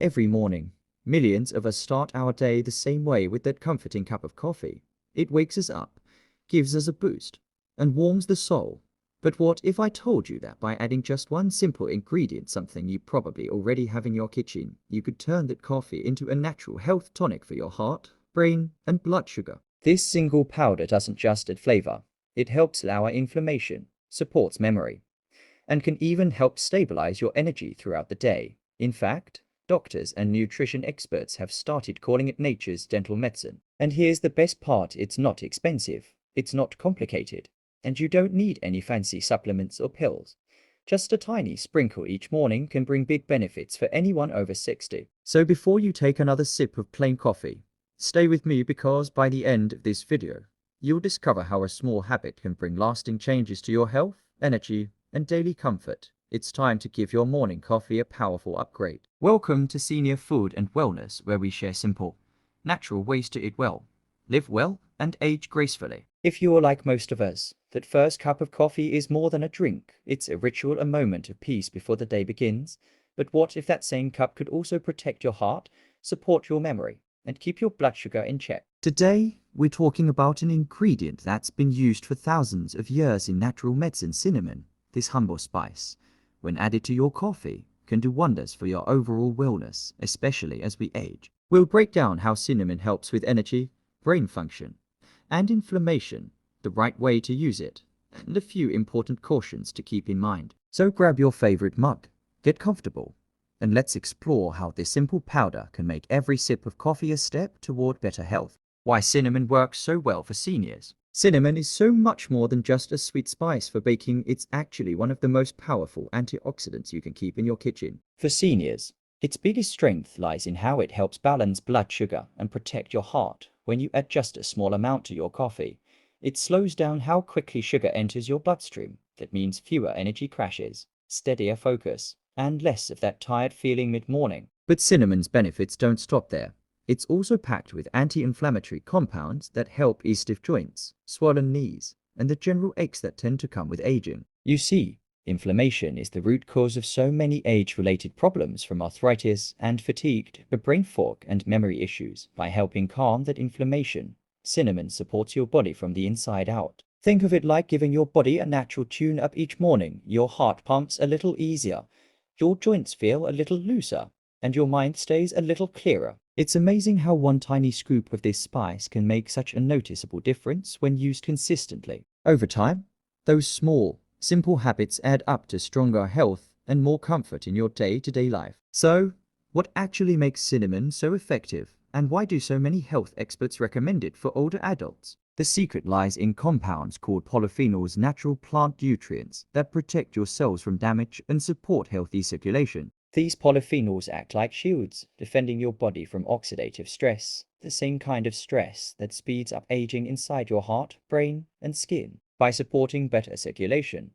Every morning, millions of us start our day the same way with that comforting cup of coffee. It wakes us up, gives us a boost, and warms the soul. But what if I told you that by adding just one simple ingredient, something you probably already have in your kitchen, you could turn that coffee into a natural health tonic for your heart, brain, and blood sugar? This single powder doesn't just add flavor, it helps lower inflammation, supports memory, and can even help stabilize your energy throughout the day. In fact, doctors and nutrition experts have started calling it nature's dental medicine. And here's the best part, it's not expensive, it's not complicated, and you don't need any fancy supplements or pills. Just a tiny sprinkle each morning can bring big benefits for anyone over 60. So before you take another sip of plain coffee, stay with me because by the end of this video, you'll discover how a small habit can bring lasting changes to your health, energy, and daily comfort. It's time to give your morning coffee a powerful upgrade. Welcome to Senior Food and Wellness, where we share simple, natural ways to eat well, live well, and age gracefully. If you're like most of us, that first cup of coffee is more than a drink. It's a ritual, a moment of peace before the day begins. But what if that same cup could also protect your heart, support your memory, and keep your blood sugar in check? Today, we're talking about an ingredient that's been used for thousands of years in natural medicine: cinnamon. This humble spice, when added to your coffee, can do wonders for your overall wellness, especially as we age. We'll break down how cinnamon helps with energy, brain function, and inflammation, the right way to use it, and a few important cautions to keep in mind. So grab your favorite mug, get comfortable, and let's explore how this simple powder can make every sip of coffee a step toward better health. Why cinnamon works so well for seniors. Cinnamon is so much more than just a sweet spice for baking. It's actually one of the most powerful antioxidants you can keep in your kitchen. For seniors, its biggest strength lies in how it helps balance blood sugar and protect your heart. When you add just a small amount to your coffee, it slows down how quickly sugar enters your bloodstream. That means fewer energy crashes, steadier focus, and less of that tired feeling mid-morning. But cinnamon's benefits don't stop there. It's also packed with anti-inflammatory compounds that help ease stiff joints, swollen knees, and the general aches that tend to come with aging. You see, inflammation is the root cause of so many age-related problems, from arthritis and fatigue to brain fog and memory issues. By helping calm that inflammation, cinnamon supports your body from the inside out. Think of it like giving your body a natural tune-up each morning. Your heart pumps a little easier, your joints feel a little looser, and your mind stays a little clearer. It's amazing how one tiny scoop of this spice can make such a noticeable difference when used consistently. Over time, those small, simple habits add up to stronger health and more comfort in your day-to-day life. So, what actually makes cinnamon so effective, and why do so many health experts recommend it for older adults? The secret lies in compounds called polyphenols, natural plant nutrients that protect your cells from damage and support healthy circulation. These polyphenols act like shields, defending your body from oxidative stress, the same kind of stress that speeds up aging inside your heart, brain, and skin. By supporting better circulation,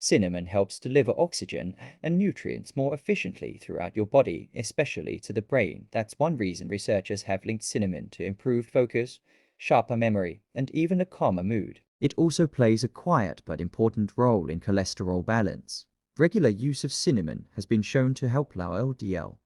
cinnamon helps deliver oxygen and nutrients more efficiently throughout your body, especially to the brain. That's one reason researchers have linked cinnamon to improved focus, sharper memory, and even a calmer mood. It also plays a quiet but important role in cholesterol balance. Regular use of cinnamon has been shown to help lower LDL,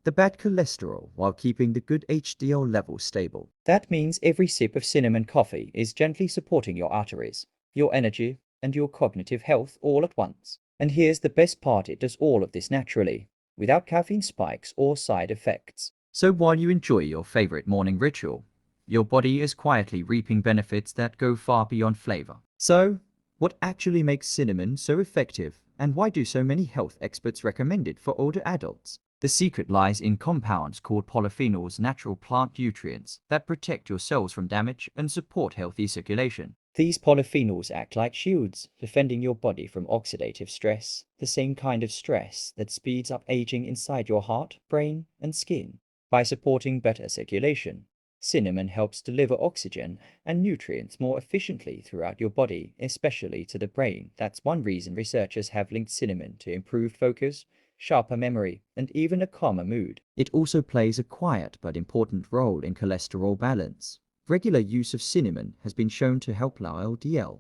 the bad cholesterol, while keeping the good HDL level stable. That means every sip of cinnamon coffee is gently supporting your arteries, your energy, and your cognitive health all at once. And here's the best part, it does all of this naturally, without caffeine spikes or side effects. So while you enjoy your favorite morning ritual, your body is quietly reaping benefits that go far beyond flavor. So, what actually makes cinnamon so effective, and why do so many health experts recommend it for older adults? The secret lies in compounds called polyphenols, natural plant nutrients that protect your cells from damage and support healthy circulation. These polyphenols act like shields, defending your body from oxidative stress, the same kind of stress that speeds up aging inside your heart, brain, and skin. By supporting better circulation, cinnamon helps deliver oxygen and nutrients more efficiently throughout your body, especially to the brain. That's one reason researchers have linked cinnamon to improved focus, sharper memory, and even a calmer mood. It also plays a quiet but important role in cholesterol balance. Regular use of cinnamon has been shown to help lower LDL,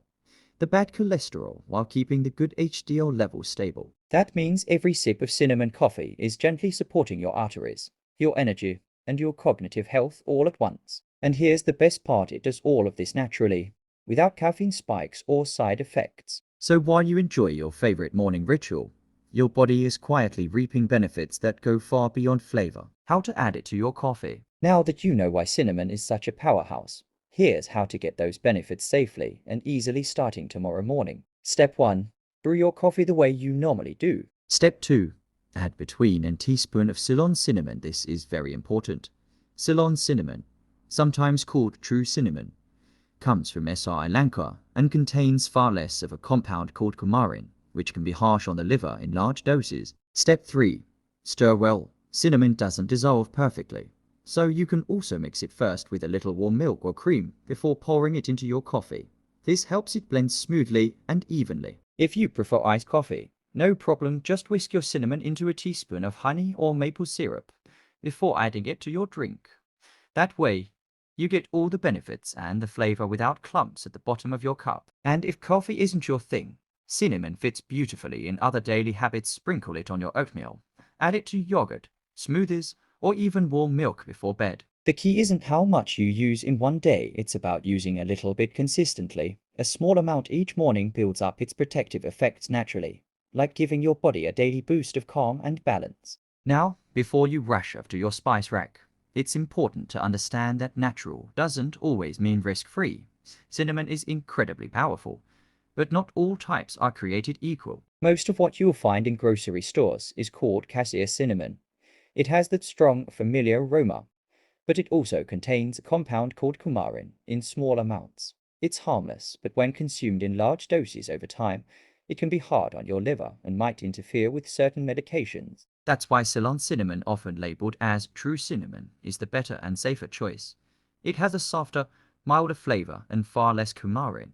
the bad cholesterol, while keeping the good HDL level stable. That means every sip of cinnamon coffee is gently supporting your arteries, your energy, and your cognitive health all at once. And here's the best part, it does all of this naturally, without caffeine spikes or side effects. So while you enjoy your favorite morning ritual, your body is quietly reaping benefits that go far beyond flavor. How to add it to your coffee. Now that you know why cinnamon is such a powerhouse, here's how to get those benefits safely and easily starting tomorrow morning. Step 1. Brew your coffee the way you normally do. Step 2. Add between a teaspoon of Ceylon cinnamon. This is very important. Ceylon cinnamon, sometimes called true cinnamon, comes from Sri Lanka and contains far less of a compound called coumarin, which can be harsh on the liver in large doses. Step 3. Stir well. Cinnamon doesn't dissolve perfectly, so you can also mix it first with a little warm milk or cream before pouring it into your coffee. This helps it blend smoothly and evenly. If you prefer iced coffee, no problem, just whisk your cinnamon into a teaspoon of honey or maple syrup before adding it to your drink. That way, you get all the benefits and the flavor without clumps at the bottom of your cup. And if coffee isn't your thing, cinnamon fits beautifully in other daily habits. Sprinkle it on your oatmeal, add it to yogurt, smoothies, or even warm milk before bed. The key isn't how much you use in one day, it's about using a little bit consistently. A small amount each morning builds up its protective effects naturally, like giving your body a daily boost of calm and balance. Now, before you rush off to your spice rack, it's important to understand that natural doesn't always mean risk-free. Cinnamon is incredibly powerful, but not all types are created equal. Most of what you'll find in grocery stores is called cassia cinnamon. It has that strong, familiar aroma, but it also contains a compound called coumarin in small amounts. It's harmless, but when consumed in large doses over time, it can be hard on your liver and might interfere with certain medications. That's why Ceylon cinnamon, often labeled as true cinnamon, is the better and safer choice. It has a softer, milder flavor and far less coumarin,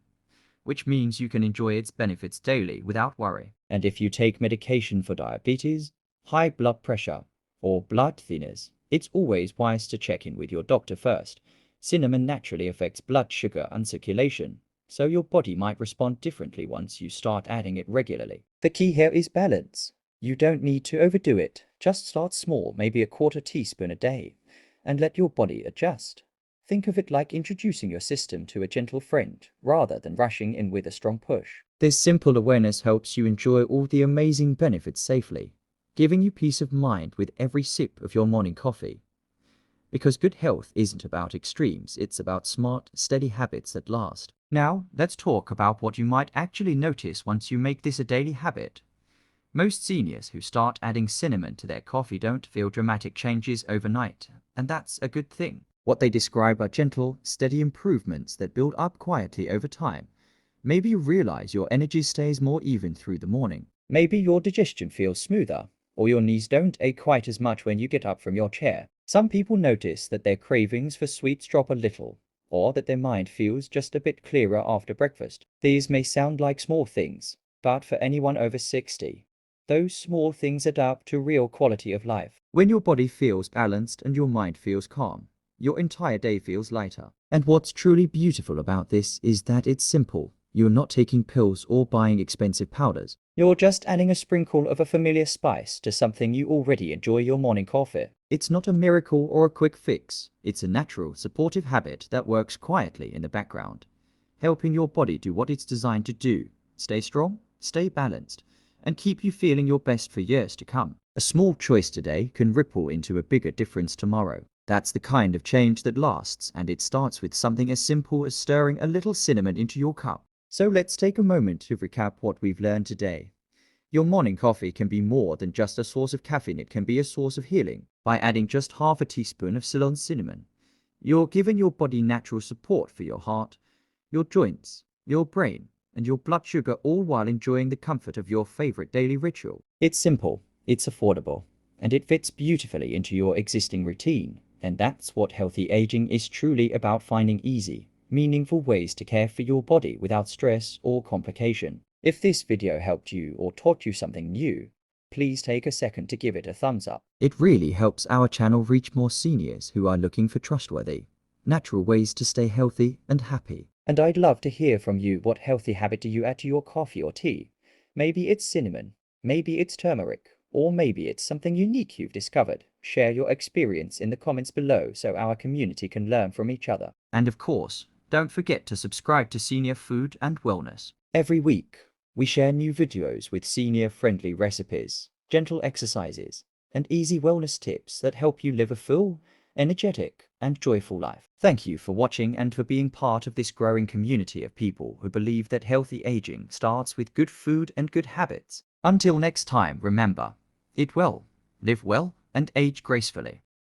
which means you can enjoy its benefits daily without worry. And if you take medication for diabetes, high blood pressure, or blood thinners, it's always wise to check in with your doctor first. Cinnamon naturally affects blood sugar and circulation, so your body might respond differently once you start adding it regularly. The key here is balance. You don't need to overdo it. Just start small, maybe a quarter teaspoon a day, and let your body adjust. Think of it like introducing your system to a gentle friend, rather than rushing in with a strong push. This simple awareness helps you enjoy all the amazing benefits safely, giving you peace of mind with every sip of your morning coffee. Because good health isn't about extremes, it's about smart, steady habits that last. Now, let's talk about what you might actually notice once you make this a daily habit. Most seniors who start adding cinnamon to their coffee don't feel dramatic changes overnight, and that's a good thing. What they describe are gentle, steady improvements that build up quietly over time. Maybe you realize your energy stays more even through the morning. Maybe your digestion feels smoother, or your knees don't ache quite as much when you get up from your chair. Some people notice that their cravings for sweets drop a little, or that their mind feels just a bit clearer after breakfast. These may sound like small things, but for anyone over 60, those small things add up to real quality of life. When your body feels balanced and your mind feels calm, your entire day feels lighter. And what's truly beautiful about this is that it's simple. You're not taking pills or buying expensive powders. You're just adding a sprinkle of a familiar spice to something you already enjoy, your morning coffee. It's not a miracle or a quick fix. It's a natural, supportive habit that works quietly in the background, helping your body do what it's designed to do. Stay strong, stay balanced, and keep you feeling your best for years to come. A small choice today can ripple into a bigger difference tomorrow. That's the kind of change that lasts, and it starts with something as simple as stirring a little cinnamon into your cup. So let's take a moment to recap what we've learned today. Your morning coffee can be more than just a source of caffeine, it can be a source of healing. By adding just half a teaspoon of Ceylon cinnamon, you're giving your body natural support for your heart, your joints, your brain, and your blood sugar, all while enjoying the comfort of your favorite daily ritual. It's simple, it's affordable, and it fits beautifully into your existing routine. And that's what healthy aging is truly about, finding easy, meaningful ways to care for your body without stress or complication. If this video helped you or taught you something new, please take a second to give it a thumbs up. It really helps our channel reach more seniors who are looking for trustworthy, natural ways to stay healthy and happy. And I'd love to hear from you. What healthy habit do you add to your coffee or tea? Maybe it's cinnamon, Maybe it's turmeric, or maybe it's something unique you've discovered. Share your experience in the comments below so our community can learn from each other. And of course, don't forget to subscribe to Senior Food and Wellness. Every week, we share new videos with senior-friendly recipes, gentle exercises, and easy wellness tips that help you live a full, energetic, and joyful life. Thank you for watching and for being part of this growing community of people who believe that healthy aging starts with good food and good habits. Until next time, remember, eat well, live well, and age gracefully.